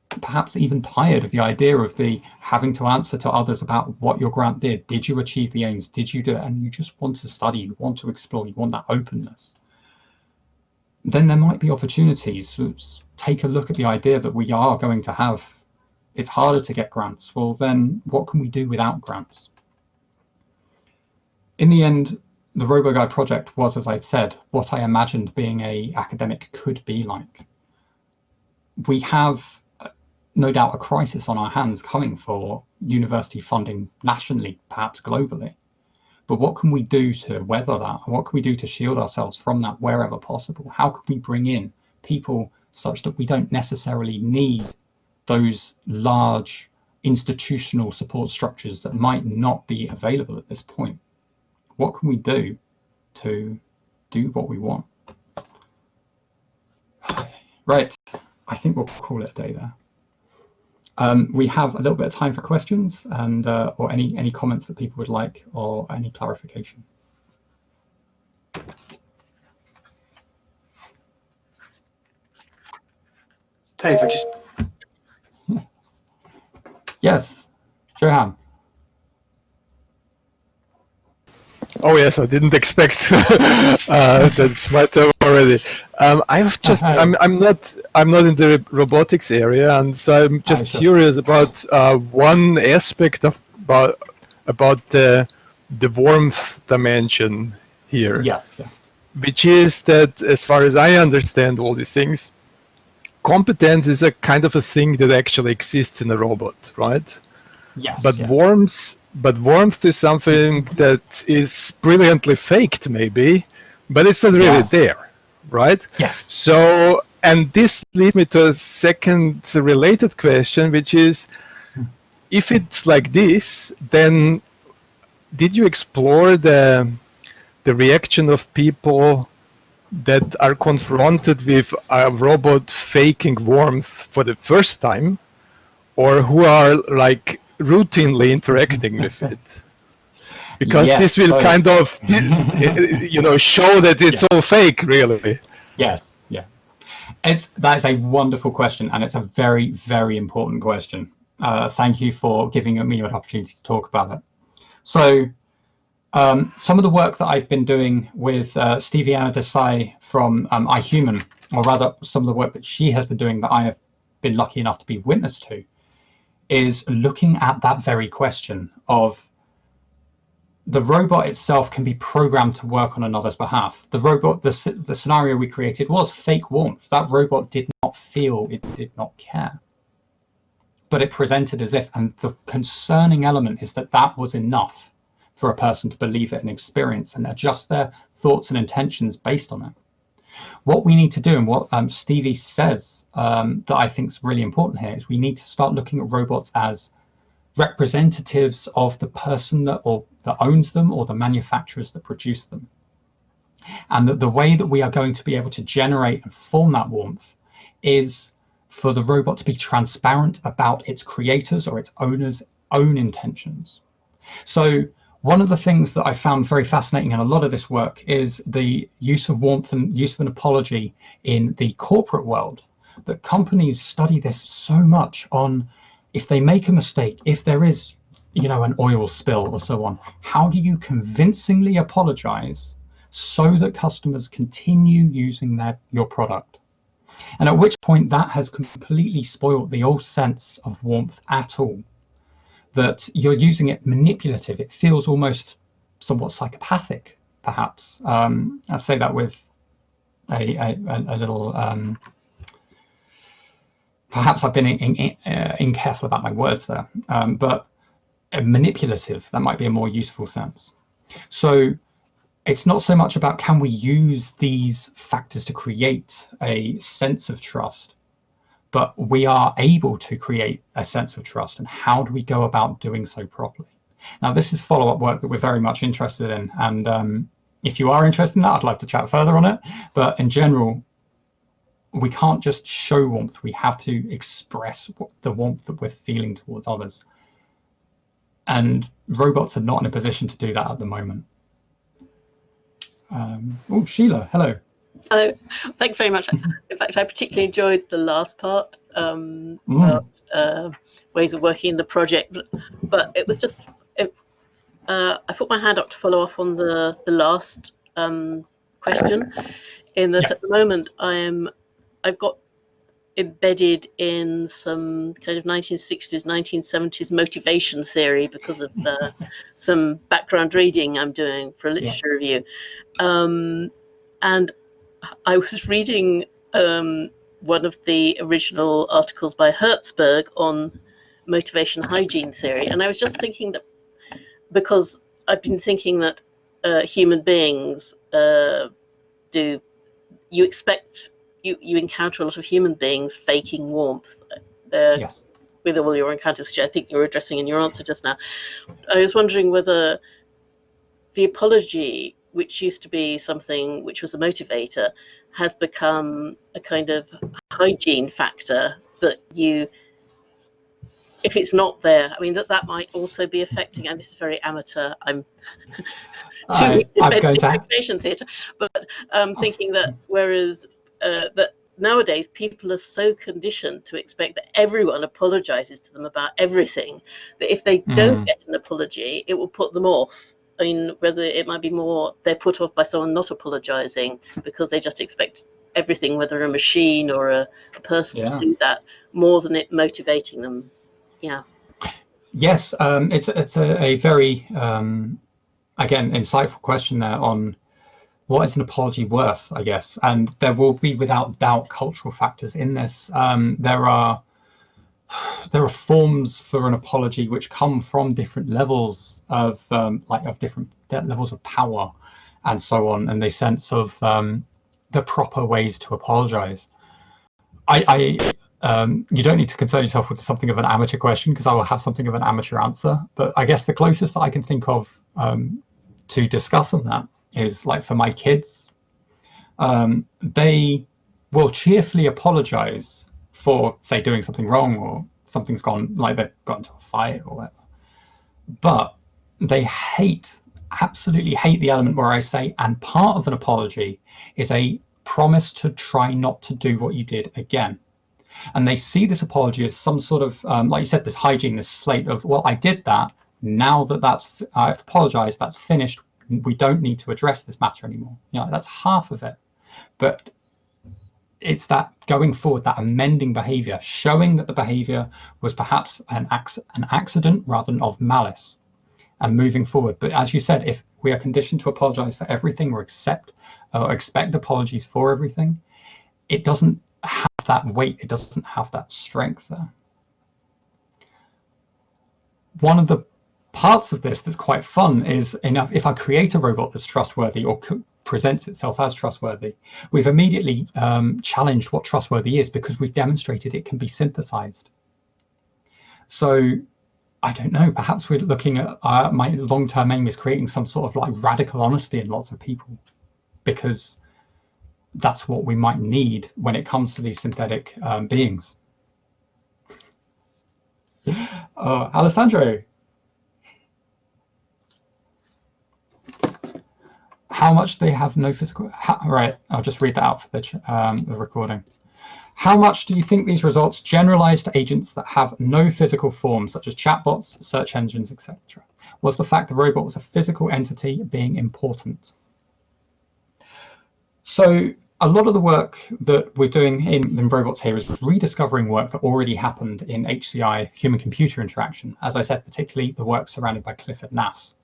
perhaps even tired of the idea of the having to answer to others about what your grant did you achieve the aims, did you do it, and you just want to study, you want to explore, you want that openness, then there might be opportunities to take a look at the idea that we are going to have, it's harder to get grants. Well, then what can we do without grants? In the end, the RoboGuide project was, as I said, what I imagined being an academic could be like. We have no doubt a crisis on our hands coming for university funding nationally, perhaps globally. But what can we do to weather that? What can we do to shield ourselves from that wherever possible? How can we bring in people such that we don't necessarily need those large institutional support structures that might not be available at this point? What can we do to do what we want? Right, I think we'll call it a day there. We have a little bit of time for questions and or any comments that people would like, or any clarification. Dave, I just... Yes, Johan. Oh yes, I didn't expect that's my turn already. I've just I'm not in the robotics area, and so I'm just curious about one aspect of about the warmth dimension here. Yes. Yeah. Which is that, as far as I understand all these things, competence is a kind of a thing that actually exists in a robot, right? Yes. But yeah. warmth is something that is brilliantly faked, maybe, but it's not really there, right? Yes. So, and this leads me to a second related question, which is, if it's like this, then did you explore the reaction of people that are confronted with a robot faking warmth for the first time, or who are like routinely interacting with it? Because yes, this will kind of, show that it's all fake, really. Yes, yeah. That is a wonderful question, and it's a very, very important question. Thank you for giving me an opportunity to talk about it. So, some of the work that I've been doing with Stevie-Anna Desai from iHuman, or rather some of the work that she has been doing that I have been lucky enough to be witness to, is looking at that very question of the robot itself can be programmed to work on another's behalf. The robot, the scenario we created was fake warmth. That robot did not feel, it did not care. But it presented as if, and the concerning element is that that was enough for a person to believe it and experience and adjust their thoughts and intentions based on it. What we need to do, and what Stevie says that I think is really important here, is we need to start looking at robots as representatives of the person that owns them, or the manufacturers that produce them. And that the way that we are going to be able to generate and form that warmth is for the robot to be transparent about its creators or its owners' own intentions. So one of the things that I found very fascinating in a lot of this work is the use of warmth and use of an apology in the corporate world. That companies study this so much on, if they make a mistake, if there is, an oil spill or so on, how do you convincingly apologize so that customers continue using your product? And at which point that has completely spoiled the whole sense of warmth at all. That you're using it manipulative. It feels almost somewhat psychopathic, perhaps. I say that with a little. Perhaps I've been incareful about my words there, but manipulative, that might be a more useful sense. So it's not so much about can we use these factors to create a sense of trust, but we are able to create a sense of trust, and how do we go about doing so properly? Now, this is follow-up work that we're very much interested in, and if you are interested in that, I'd like to chat further on it, but in general, we can't just show warmth, we have to express the warmth that we're feeling towards others. And robots are not in a position to do that at the moment. Oh, Sheila, hello. Hello, thanks very much. In fact, I particularly enjoyed the last part about ways of working in the project, but it was just, I put my hand up to follow up on the last question, in that at the moment I've got embedded in some kind of 1960s, 1970s motivation theory because of some background reading I'm doing for a literature review. And I was reading one of the original articles by Hertzberg on motivation hygiene theory, and I was just thinking that, because I've been thinking that human beings you encounter a lot of human beings faking warmth. Yes. With all your encounters, which I think you were addressing in your answer just now. I was wondering whether the apology, which used to be something which was a motivator, has become a kind of hygiene factor that if it's not there, I mean, that might also be affecting, and this is very amateur, I'm 2 weeks in motivation theatre, but thinking that whereas that nowadays people are so conditioned to expect that everyone apologizes to them about everything, that if they don't get an apology, it will put them off. I mean, whether it might be more they're put off by someone not apologizing because they just expect everything, whether a machine or a person to do that, more than it motivating them. Yeah. Yes, it's a very, again, insightful question there on what is an apology worth, I guess. And there will be, without doubt, cultural factors in this. There are forms for an apology which come from different levels of different levels of power and so on, and the sense of the proper ways to apologize. You don't need to concern yourself with something of an amateur question, because I will have something of an amateur answer. But I guess the closest that I can think of to discuss on that is, like, for my kids, they will cheerfully apologize for, say, doing something wrong or something's gone, like they've got into a fight or whatever. But they absolutely hate the element where I say, and part of an apology is a promise to try not to do what you did again. And they see this apology as some sort of, like you said, this hygiene, this slate of, well, I did that. Now that I've apologized, that's finished. We don't need to address this matter anymore. You know, that's half of it. But it's that going forward, that amending behavior, showing that the behavior was perhaps an accident rather than of malice, and moving forward. But as you said, if we are conditioned to apologize for everything or expect apologies for everything, it doesn't have that weight, it doesn't have that strength there. One of the parts of this that's quite fun is, if I create a robot that's trustworthy or presents itself as trustworthy, we've immediately challenged what trustworthy is, because we've demonstrated it can be synthesized. So I don't know, perhaps we're looking at, my long-term aim is creating some sort of like radical honesty in lots of people, because that's what we might need when it comes to these synthetic beings. Alessandro, how much they have no physical, right, I'll just read that out for the recording. How much do you think these results generalize to agents that have no physical form, such as chatbots, search engines, etc.? Was the fact the robot was a physical entity being important? So a lot of the work that we're doing in robots here is rediscovering work that already happened in HCI, human-computer interaction. As I said, particularly the work surrounded by Clifford Nass.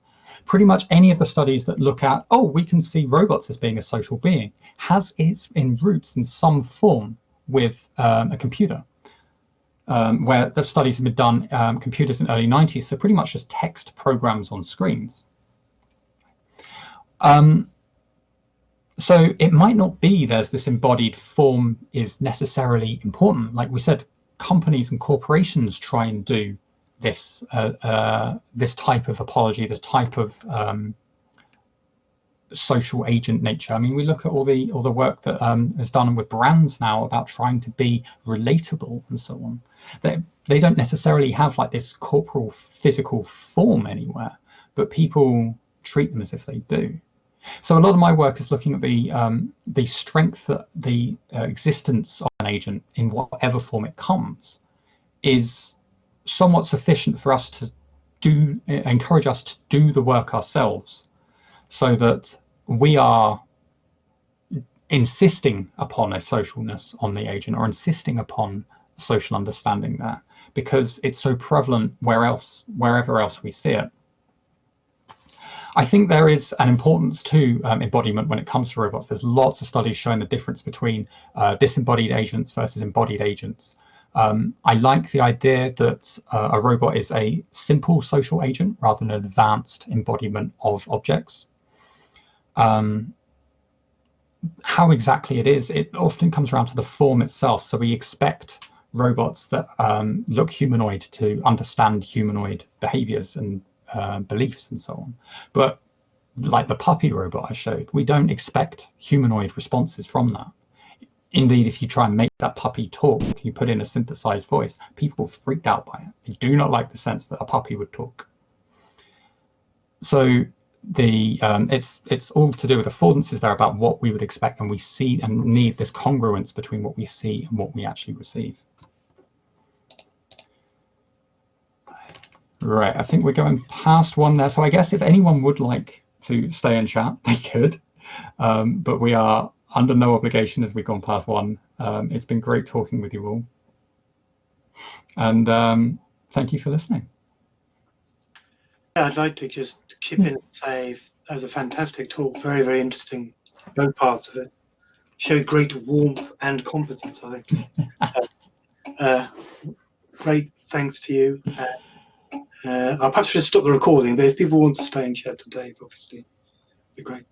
Pretty much any of the studies that look at, oh, we can see robots as being a social being, has its roots in some form with a computer, where the studies have been done, computers in the early 90s, so pretty much just text programs on screens. So it might not be there's this embodied form is necessarily important. Like we said, companies and corporations try and do this this type of apology, this type of social agent nature. I mean, we look at all the work that is done with brands now about trying to be relatable and so on. They don't necessarily have like this corporal physical form anywhere, but people treat them as if they do. So a lot of my work is looking at the strength that the existence of an agent in whatever form it comes is somewhat sufficient for us to encourage us to do the work ourselves, so that we are insisting upon a socialness on the agent, or insisting upon social understanding there, because it's so prevalent wherever else we see it. I think there is an importance to embodiment when it comes to robots. There's lots of studies showing the difference between disembodied agents versus embodied agents. I like the idea that a robot is a simple social agent rather than an advanced embodiment of objects. How exactly it is, it often comes around to the form itself. So we expect robots that look humanoid to understand humanoid behaviors and beliefs and so on. But like the puppy robot I showed, we don't expect humanoid responses from that. Indeed, if you try and make that puppy talk, you put in a synthesized voice, people freaked out by it. They do not like the sense that a puppy would talk. So it's all to do with affordances there about what we would expect, and we see and need this congruence between what we see and what we actually receive. Right, I think we're going past one there. So I guess if anyone would like to stay and chat, they could. But we are under no obligation as we've gone past one. It's been great talking with you all. And thank you for listening. Yeah, I'd like to just chip in and say that was a fantastic talk, very, very interesting, both parts of it. Showed great warmth and competence, I think. Great, thanks to you. I'll perhaps just stop the recording, but if people want to stay and chat today, obviously, it'd be great.